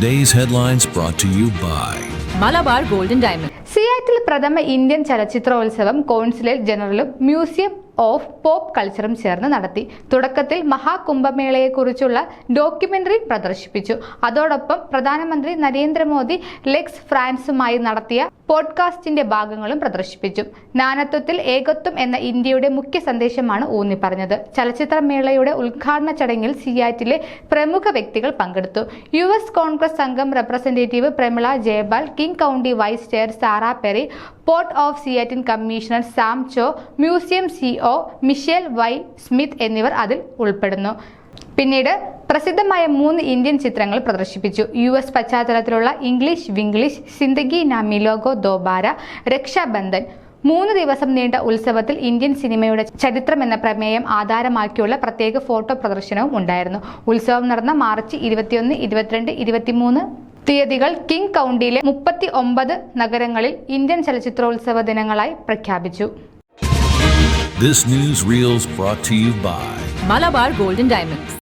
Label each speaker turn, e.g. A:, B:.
A: Today's headlines brought to you by
B: Malabar Gold and Diamond.
C: Seattle പ്രഥമ Indian ചലച്ചിത്രോത്സവം consulate ജനറലും museum of pop കൾച്ചറും ചേർന്ന് നടത്തി. തുടക്കത്തിൽ മഹാകുംഭമേളയെക്കുറിച്ചുള്ള ഡോക്യുമെന്ററി പ്രദർശിപ്പിച്ചു. അതോടൊപ്പം പ്രധാനമന്ത്രി നരേന്ദ്രമോദി ലെക്സ് ഫ്രാൻസുമായി നടത്തിയ പോഡ്കാസ്റ്റിന്റെ ഭാഗങ്ങളും പ്രദർശിപ്പിച്ചു. നാനാത്വത്തിൽ ഏകത്വം എന്ന ഇന്ത്യയുടെ മുഖ്യ സന്ദേശമാണ് ഊന്നി പറഞ്ഞത്. ചലച്ചിത്രമേളയുടെ ഉദ്ഘാടന ചടങ്ങിൽ സിയാറ്റിലെ പ്രമുഖ വ്യക്തികൾ പങ്കെടുത്തു. US കോൺഗ്രസ് സംഘം representative Pramila Jayapal, King County vice chair Sara Perry, port of Seattle commissioner Sam Cho, museum CEO Michelle Y Smith എന്നിവർ അതിൽ ഉൾപ്പെടുന്നു. പിന്നീട് പ്രസിദ്ധമായ 3 ഇന്ത്യൻ ചിത്രങ്ങൾ പ്രദർശിപ്പിച്ചു. US പശ്ചാത്തലത്തിലുള്ള ഇംഗ്ലീഷ് വിംഗ്ലീഷ്, സിന്ദഗി നാ മിലോഗോ ദോബാര, രക്ഷാബന്ധൻ. 3 ദിവസം നീണ്ട ഉത്സവത്തിൽ ഇന്ത്യൻ സിനിമയുടെ ചരിത്രം എന്ന പ്രമേയം ആധാരമാക്കിയുള്ള പ്രത്യേക ഫോട്ടോ പ്രദർശനവും ഉണ്ടായിരുന്നു. ഉത്സവം നടന്ന മാർച്ച് 21, 22, 23 തീയതികൾ കിങ് കൗണ്ടിയിലെ 39 നഗരങ്ങളിൽ ഇന്ത്യൻ ചലച്ചിത്രോത്സവ ദിനങ്ങളായി പ്രഖ്യാപിച്ചു.
A: This news reel is brought to you by
B: Malabar Gold and Diamonds.